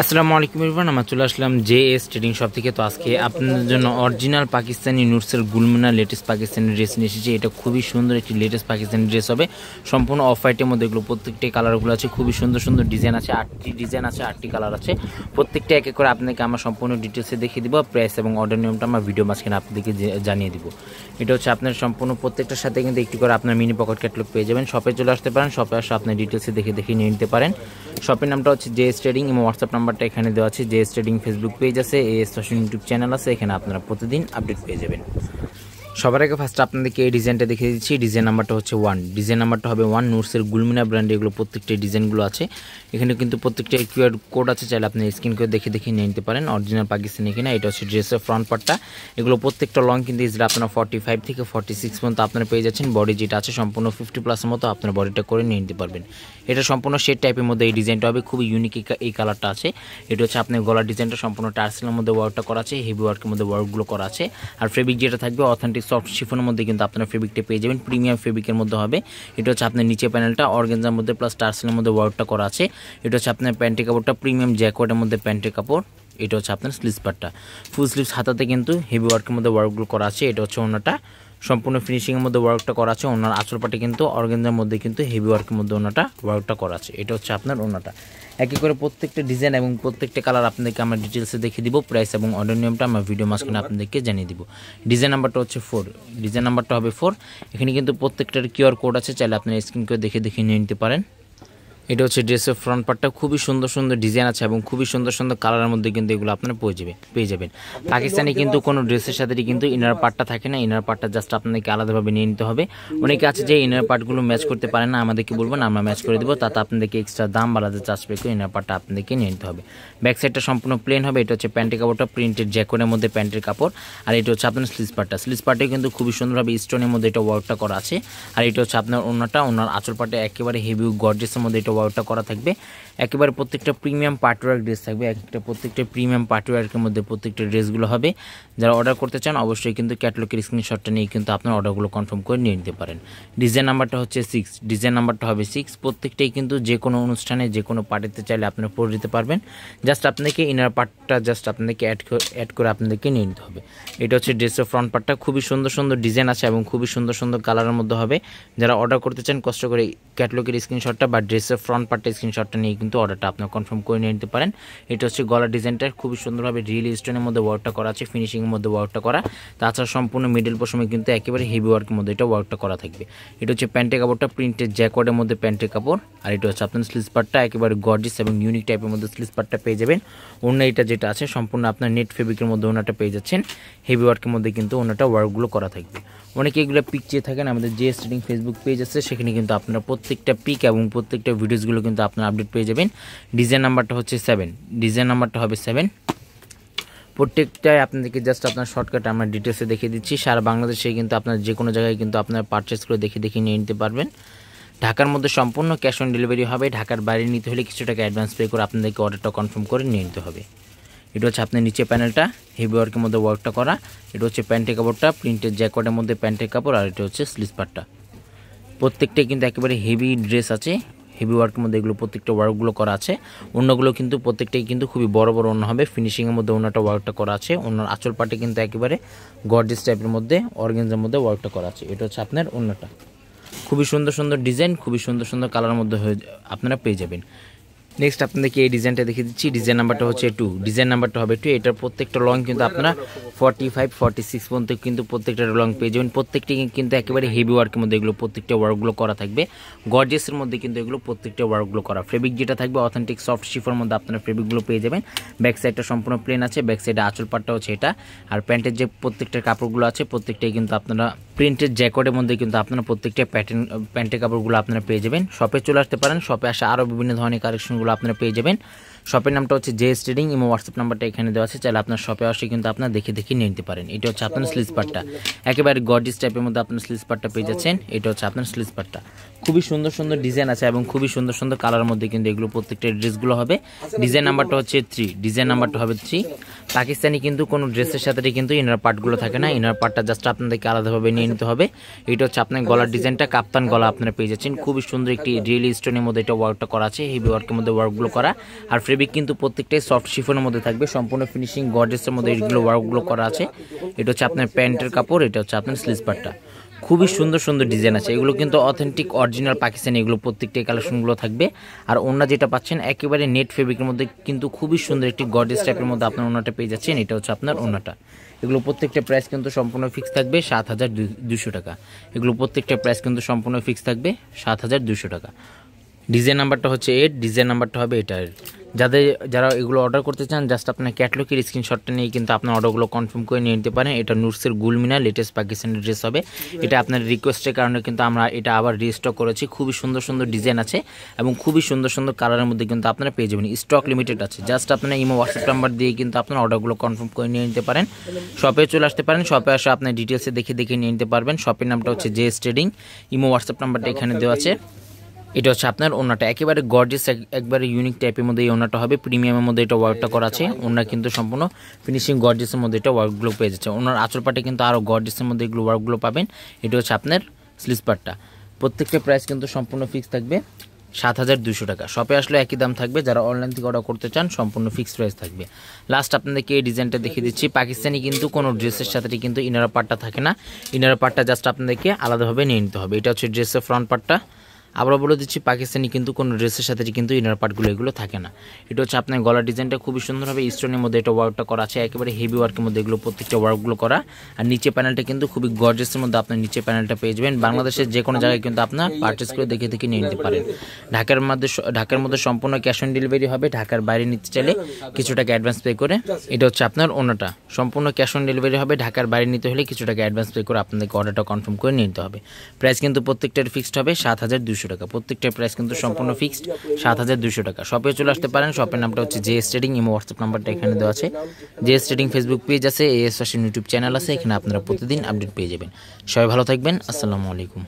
আসসালামু আলাইকুম এভরিওয়ান, আমরা চলে আসলাম জেএস ট্রেডিং শপ থেকে। তো আজকে আপনাদের জন্য অরিজিনাল পাকিস্তানি নুটসের গুলমুনা লেটেস্ট পাকিস্তানি ড্রেস নিয়ে এসেছি। এটা খুবই সুন্দর একটি লেটেস্ট পাকিস্তানি ড্রেস হবে, সম্পূর্ণ অফ হোয়াইটের মধ্যে। এগুলো প্রত্যেকটি কালারগুলো আছে, খুবই সুন্দর সুন্দর ডিজাইন আছে, 8টি ডিজাইন আছে, 8টি কালার আছে। প্রত্যেকটা এক এক করে আপনাকে আমরা সম্পূর্ণ ডিটেলসে দেখিয়ে দিব। প্রাইস এবং অর্ডার নিয়মটা আমরা ভিডিও মাঝখানে আপনাদেরকে জানিয়ে দিব। এটা হচ্ছে আপনার সম্পূর্ণ প্রত্যেকটার সাথে কিন্তু একটি করে আপনার মিনি পকেট ক্যাটলগ পেয়ে যাবেন। শপে চলে আসতে পারেন, শপে আসে আপনার ডিটেলসে দেখে নিয়ে নিতে পারেন। শপের নামটা হচ্ছে জেএস ট্রেডিং এবং হোয়াটসঅ্যাপ নাম্বারটা এখানে দেওয়া আছে। জেএস ট্রেডিং ফেসবুক পেজ আছে, এএস ফ্যাশন ইউটিউব চ্যানেল আছে, এখানে আপনারা প্রতিদিন আপডেট পেয়ে যাবেন। সবার আগে ফার্স্ট আপনাদেরকে এই ডিজাইনটা দেখিয়ে দিচ্ছি। ডিজাইন নাম্বারটা হচ্ছে 1, ডিজাইন নাম্বারটা হবে 1। নুটসের গুলমিনা ব্র্যান্ডে এগুলো প্রত্যেকটা ডিজাইনগুলো আছে। এখানে কিন্তু প্রত্যেকটা কিউআর কোড আছে, চাইলে আপনি স্ক্রিন করে দেখে নিয়ে নিতে পারেন। অরিজিনাল পাকিস্তানি কিনা। এটা হচ্ছে ড্রেসের ফ্রন্ট পার্টটা। এগুলো প্রত্যেকটা লং কিন্তু ইজরা আপনারা 45 থেকে 46 পর্যন্ত আপনারা পেয়ে যাচ্ছেন। বডি যেটা আছে সম্পূর্ণ 50+ মতো আপনার বডিটা করে নিয়ে নিতে পারবেন। এটা সম্পূর্ণ শেড টাইপের মধ্যে এই ডিজাইনটা হবে, খুবই ইউনিক এই কালারটা আছে। এটা হচ্ছে আপনার গলার ডিজাইনটা সম্পূর্ণ টার্সেলের মধ্যে ওয়ার্কটা করা আছে, হেভি ওয়ার্কের মধ্যে ওয়ার্কগুলো করা আছে। আর ফেব্রিক যেটা থাকবে অথেন্টিক সফট শিফনের মধ্যে কিন্তু আপনারা ফেব্রিকটা পেয়ে যাবেন, প্রিমিয়াম ফেব্রিকের মধ্যে হবে। এটা হচ্ছে আপনার নিচে প্যানেলটা অর্গানজার মধ্যে প্লাস টার্সেলের মধ্যে ওয়ার্কটা করা আছে। এটা হচ্ছে আপনার প্যান্টের কাপড়টা প্রিমিয়াম জ্যাকওয়ার্ডের মধ্যে প্যান্টের কাপড়। এটা হচ্ছে আপনার স্লিভস পার্টটা, ফুল স্লিভস হাতাতে কিন্তু হেভি ওয়ার্কের মধ্যে ওয়ার্কগুলো করা আছে। এটা হচ্ছে ওনাটা সম্পূর্ণ ফিনিশিংয়ের মধ্যে ওয়ার্কটা করা আছে। ওনার আঁচল পাটে কিন্তু অর্গানজার মধ্যে কিন্তু হেভি ওয়ার্কের মধ্যে ওনাটা ওয়ার্কটা করা আছে। এটা হচ্ছে আপনার ওনাটা। একই করে প্রত্যেকটা ডিজাইন এবং প্রত্যেকটা কালার আপনাদেরকে আমরা ডিটেলসে দেখিয়ে দিব। প্রাইস এবং অর্ডার নিয়মটা আমরা ভিডিও মাঝখানে আপনাদেরকে জানিয়ে দিব। ডিজাইন নাম্বারটা হচ্ছে 4, ডিজাইন নাম্বারটা হবে 4। এখানে কিন্তু প্রত্যেকটার কিউআর কোড আছে, চাইলে আপনারা স্ক্রিন করে দেখে নিয়ে নিতে পারেন। এটা হচ্ছে ড্রেসের ফ্রন্ট পার্টটা, খুবই সুন্দর সুন্দর ডিজাইন আছে এবং খুবই সুন্দর সুন্দর কালারের মধ্যে কিন্তু এগুলো আপনারা পেয়ে যাবেন। পাকিস্তানি কিন্তু কোনো ড্রেসের সাথে কিন্তু ইনার পার্টটা থাকে না, ইনার পার্টটা জাস্ট আপনাদেরকে আলাদাভাবে নিয়ে নিতে হবে। অনেকে আছে যে ইনার পার্টগুলো ম্যাচ করতে পারে না, আমাদেরকে বলবেন, আমরা ম্যাচ করে দেবো। তাতে আপনাদেরকে এক্সট্রা দাম বাড়াতে চার্জ পে করে ইনার পার্টটা আপনাদেরকে নিয়ে নিতে হবে। ব্যাক সাইডটা সম্পূর্ণ প্লেন হবে। এটা হচ্ছে প্যান্টের কাপড়টা প্রিন্টেড জ্যাকোনের মধ্যে প্যান্টের কাপড়। আর এটা হচ্ছে আপনার স্লিভস পার্টটা, স্লিভস পার্টে কিন্তু খুবই সুন্দরভাবে স্টোনের মধ্যে এটা ওয়ার্কটা করা আছে। আর এটা হচ্ছে আপনার ওনার আঁচল পার্টে একেবারে হেভি গর্জিয়াসের মধ্যে এটা ওয়ার্কটা করা থাকবে। একেবারে প্রত্যেকটা প্রিমিয়াম পার্টিওয়ার ড্রেস থাকবে, প্রত্যেকটা প্রিমিয়াম পার্টিওয়ারের মধ্যে প্রত্যেকটা ড্রেসগুলো হবে। যারা অর্ডার করতে চান অবশ্যই কিন্তু ক্যাটালগের স্ক্রিনশটটা নিয়ে কিন্তু আপনার অর্ডারগুলো কনফার্ম করে নিয়ে নিতে পারেন। ডিজাইন নাম্বারটা হচ্ছে 6, ডিজাইন নাম্বারটা হবে 6। প্রত্যেকটাই কিন্তু যে কোনো অনুষ্ঠানে যে কোনো পার্টিতে চাইলে আপনারা পরে দিতে পারবেন। জাস্ট আপনাকে ইনার পার্টটা জাস্ট আপনাদেরকে অ্যাড করে আপনাদেরকে নিয়ে নিতে হবে। এটা হচ্ছে ড্রেসের ফ্রন্ট পার্টটা, খুবই সুন্দর সুন্দর ডিজাইন আছে এবং খুবই সুন্দর সুন্দর কালারের মধ্যে হবে। যারা অর্ডার করতে চান কষ্ট করে ক্যাটালগের স্ক্রিনশটটা বা ড্রেসের ফ্রন্ট পার্টের স্ক্রিনশটটা নিয়ে কিন্তু অর্ডারটা আপনার কনফার্ম করে নিয়ে নিতে পারেন। এটা হচ্ছে গলার ডিজাইনটা, খুবই সুন্দরভাবে রিয়েল স্টোনের মধ্যে ওয়ার্কটা করা আছে, ফিনিশিংয়ের মধ্যে ওয়ার্কটা করা। তাছাড়া সম্পূর্ণ মিডল পোর্শনে কিন্তু একেবারে হেভি ওয়ার্কের মধ্যে এটা ওয়ার্কটা করা থাকবে। এটা হচ্ছে প্যান্টের কাপড়টা প্রিন্টেড জ্যাকওয়ার্ডের মধ্যে প্যান্টের কাপড়। আর এটা হচ্ছে আপনার স্লিভস পার্টটা, একেবারে গর্জিয়াস এবং ইউনিক টাইপের মধ্যে স্লিভস পার্টটা পেয়ে যাবেন। ওড়না এটা যেটা আছে সম্পূর্ণ আপনার নেট ফেব্রিকের মধ্যে ওনাটা পেয়ে যাচ্ছেন। হেভি ওয়ার্কের মধ্যে কিন্তু ওনাটা ওয়ার্কগুলো করা থাকবে। অনেকে এগুলো পিক চেয়ে থাকেন, আমাদের জেএস ট্রেডিং ফেসবুক পেজ আছে, সেখানে কিন্তু আপনারা প্রত্যেকটা পিক এবং প্রত্যেকটা ভিডিওসগুলো কিন্তু আপনারা আপডেট পেয়ে যাবেন। ডিজাইন নাম্বারটা হচ্ছে 7, ডিজাইন নাম্বারটা হবে 7। প্রত্যেকটাই আপনাদেরকে জাস্ট আপনার শর্টকাটে আমরা ডিটেলসে দেখিয়ে দিচ্ছি। সারা বাংলাদেশে কিন্তু আপনার যে কোনো জায়গায় কিন্তু আপনারা পারচেস করে দেখে নিয়ে নিতে পারবেন। ঢাকার মধ্যে সম্পূর্ণ ক্যাশ অন ডেলিভারি হবে। ঢাকার বাইরে নিতে হলে কিছু টাকা অ্যাডভান্স পে করে আপনাদেরকে অর্ডারটা কনফার্ম করে নিয়ে নিতে হবে। এটা হচ্ছে আপনার নিচে প্যানেলটা হেভি ওয়ার্কের মধ্যে ওয়ার্কটা করা। এটা হচ্ছে প্যান্টের কাপড়টা প্রিন্টেড জ্যাকওয়ার্ডের মধ্যে প্যান্টের কাপড়। আর এটা হচ্ছে স্লিভস পার্টটা। প্রত্যেকটাই কিন্তু একেবারে হেভি ড্রেস আছে, হেভি ওয়ার্কের মধ্যে এগুলো প্রত্যেকটা ওয়ার্কগুলো করা আছে। অন্যগুলো কিন্তু প্রত্যেকটাই কিন্তু খুবই বড় বড় অন্য হবে, ফিনিশিংয়ের মধ্যে ওনাটা ওয়ার্কটা করা আছে। ওনার আঁচল পাটে কিন্তু একেবারে গর্জিয়াস টাইপের মধ্যে অর্গানজার মধ্যে ওয়ার্কটা করা আছে। এটা হচ্ছে আপনার অন্যটা, খুবই সুন্দর সুন্দর ডিজাইন, খুবই সুন্দর সুন্দর কালারের মধ্যে আপনারা পেয়ে যাবেন। নেক্সট আপনাদেরকে এই ডিজাইনটা দেখিয়ে দিচ্ছি। ডিজাইন নাম্বারটা হচ্ছে 2, ডিজাইন নাম্বারটা হবে 2। এটার প্রত্যেকটা লং কিন্তু আপনারা 45, 46 পর্যন্ত কিন্তু প্রত্যেকটা লং পেয়ে যাবেন। প্রত্যেকটি কিন্তু একেবারে হেভি ওয়ার্কের মধ্যে এগুলো প্রত্যেকটা ওয়ার্কগুলো করা থাকবে। গর্জিয়াসের মধ্যে কিন্তু এগুলো প্রত্যেকটা ওয়ার্কগুলো করা। ফেব্রিক যেটা থাকবে অথেন্টিক সফট শিফনের মধ্যে আপনারা ফেব্রিকগুলো পেয়ে যাবেন। ব্যাক সাইডটা সম্পূর্ণ প্লেন আছে, ব্যাক সাইডে আঁচল পাটটা হচ্ছে এটা। আর প্যান্টের যে প্রত্যেকটা কাপড়গুলো আছে প্রত্যেকটাই কিন্তু আপনারা প্রিন্টেড জ্যাকওয়ার্ডের মধ্যে কিন্তু আপনারা প্রত্যেকটা প্যান্টের কাপড়গুলো আপনারা পেয়ে যাবেন। শপে চলে আসতে পারেন, শপে আসা আরও বিভিন্ন ধরনের কালেকশনগুলো আপনারা পেয়ে যাবেন। শপের নামটা হচ্ছে জেএস ট্রেডিং এবং হোয়াটসঅ্যাপ নাম্বারটা এখানে দেওয়া আছে, চাইলে আপনার শপে আসে কিন্তু আপনার দেখে নিয়ে নিতে পারেন। এটা হচ্ছে আপনার স্লিভস পার্টটা, একেবারে গর্জিয়াস টাইপের মধ্যে আপনার স্লিভস পার্টটা পেয়ে যাচ্ছেন। এটা হচ্ছে আপনার স্লিভস পার্টটা, খুবই সুন্দর সুন্দর ডিজাইন আছে এবং খুবই সুন্দর সুন্দর কালারের মধ্যে কিন্তু এগুলো প্রত্যেকটা ড্রেসগুলো হবে। ডিজাইন নাম্বারটা হচ্ছে 3, ডিজাইন নাম্বারটা হবে 3। পাকিস্তানি কিন্তু কোনো ড্রেসের সাথে কিন্তু ইনার পার্টগুলো থাকে না, ইনার পার্টটা জাস্ট আপনাদেরকে আলাদাভাবে নিয়ে নিতে হবে। এটা হচ্ছে আপনার গলার ডিজাইনটা, কাপ্তান গলা আপনারা পেয়ে যাচ্ছেন। খুবই সুন্দর একটি রিয়েল স্টোনের মধ্যে এটা ওয়ার্কটা করা আছে, হেভি ওয়ার্কের মধ্যে ওয়ার্কগুলো করা। আর ফেব্রিক কিন্তু প্রত্যেকটাই সফট শিফনের মধ্যে থাকবে, সম্পূর্ণ ফিনিশিং গর্জিয়াসের মধ্যে এইগুলো ওয়ার্কগুলো করা আছে। এটা হচ্ছে আপনার প্যান্টের কাপড়, এটা হচ্ছে আপনার স্লিভস পার্টটা। খুবই সুন্দর সুন্দর ডিজাইন আছে, এগুলো কিন্তু অথেন্টিক অরিজিনাল পাকিস্তানি, এগুলো প্রত্যেকটাই কালেকশনগুলো থাকবে। আর ওড়না যেটা পাচ্ছেন একেবারে নেট ফেব্রিকের মধ্যে কিন্তু খুবই সুন্দর একটি গর্জিয়াস টাইপের মধ্যে আপনার ওড়নাটা পেয়ে যাচ্ছেন। এটা হচ্ছে আপনার ওড়নাটা। এগুলো প্রত্যেকটা প্রাইস কিন্তু সম্পূর্ণ ফিক্স থাকবে 7,200 টাকা। এগুলো প্রত্যেকটা প্রাইস কিন্তু সম্পূর্ণ ফিক্স থাকবে 7,200 টাকা। ডিজাইন নাম্বারটা হচ্ছে 8, ডিজাইন নাম্বারটা হবে এটার। যারা এগুলো অর্ডার করতে চান জাস্ট আপনার ক্যাটলগের স্ক্রিনশটটা নিয়ে কিন্তু আপনার অর্ডারগুলো কনফার্ম করে নিয়ে নিতে পারেন। এটা নুটসের গুলমিনা লেটেস্ট পাকিস্তানি ড্রেস হবে। এটা আপনার রিকোয়েস্টের কারণে কিন্তু আমরা এটা আবার রিস্টক করেছি। খুবই সুন্দর সুন্দর ডিজাইন আছে এবং খুবই সুন্দর সুন্দর কালারের মধ্যে কিন্তু আপনারা পেয়ে যাবেন। স্টক লিমিটেড আছে, জাস্ট আপনারা ইমো হোয়াটসঅ্যাপ নাম্বার দিয়ে কিন্তু আপনার অর্ডারগুলো কনফার্ম করে নিয়ে নিতে পারেন। শপে চলে আসতে পারেন, শপে আসে আপনার ডিটেলসে দেখে নিয়ে নিতে পারবেন। শপের নামটা হচ্ছে JS ট্রেডিং, ইমো হোয়াটসঅ্যাপ নাম্বারটা এখানে দেওয়া আছে। এটা হচ্ছে আপনার ওড়নাটা, একেবারে গর্জিয়াস একবারে ইউনিক টাইপের মধ্যে এই ওড়নাটা হবে। প্রিমিয়ামের মধ্যে এটা ওয়ার্কটা করা আছে। ওড়না কিন্তু সম্পূর্ণ ফিনিশিং গর্জিয়াসের মধ্যে এটা ওয়ার্কগুলো পেয়ে যাচ্ছে। ওনার আঁচল পাটে কিন্তু আরও গর্জিয়াসের মধ্যে এগুলো ওয়ার্কগুলো পাবেন। এটা হচ্ছে আপনার স্লিভস পার্টটা। প্রত্যেকটা প্রাইস কিন্তু সম্পূর্ণ ফিক্স থাকবে 7,200 টাকা। শপে আসলে একই দাম থাকবে, যারা অনলাইন থেকে অর্ডার করতে চান সম্পূর্ণ ফিক্সড প্রাইস থাকবে। লাস্ট আপনাদেরকে এই ডিজাইনটা দেখিয়ে দিচ্ছি। পাকিস্তানি কিন্তু কোনো ড্রেসের সাথে কিন্তু ইনার পার্টটা থাকে না, ইনার পার্টটা জাস্ট আপনাদেরকে আলাদাভাবে নিয়ে নিতে হবে। এটা হচ্ছে ড্রেসের ফ্রন্ট পার্টটা। আবার বলে দিচ্ছি, পাকিস্তানি কিন্তু কোনো ড্রেসের সাথে কিন্তু ইনার পার্টগুলো এগুলো থাকে না। এটা হচ্ছে আপনার গলার ডিজাইনটা খুবই সুন্দরভাবে স্টোনের মধ্যে এটা ওয়ার্কটা করা আছে, একেবারে হেভি ওয়ার্কের মধ্যে এগুলো প্রত্যেকটা ওয়ার্কগুলো করা। আর নিচে প্যানেলটা কিন্তু খুবই গর্জিয়াসের মধ্যে আপনার নিচে প্যানেলটা পেয়ে যাবেন। বাংলাদেশের যে কোনো জায়গায় কিন্তু আপনার পারচেস করে দেখে নিয়ে নিতে পারেন। ঢাকার মধ্যে সম্পূর্ণ ক্যাশ অন ডেলিভারি হবে। ঢাকার বাইরে নিতে চাইলে কিছু টাকা অ্যাডভান্স পে করে। এটা হচ্ছে আপনার ওড়নাটা, সম্পূর্ণ ক্যাশ অন ডেলিভারি হবে। ঢাকার বাইরে নিতে হলে কিছু টাকা অ্যাডভান্স পে করে আপনাদেরকে অর্ডারটা কনফার্ম করে নিতে হবে। প্রাইস কিন্তু প্রত্যেকটার ফিক্সড হবে 7,200 টাকা। প্রত্যেকটা প্রাইস কিন্তু সম্পূর্ণ ফিক্সড 7,200 টাকা। শপে চলে আসতে পারেন। শপের নামটা হচ্ছে JS ট্রেডিং, ইমো হোয়াটসঅ্যাপ নাম্বারটা এখানে দেওয়া আছে। JS ট্রেডিং ফেসবুক পেজ আছে, AS ফ্যাশন ইউটিউব চ্যানেল আছে, এখানে আপনারা প্রতিদিন আপডেট পেয়ে যাবেন। সবাই ভালো থাকবেন, আসসালামু আলাইকুম।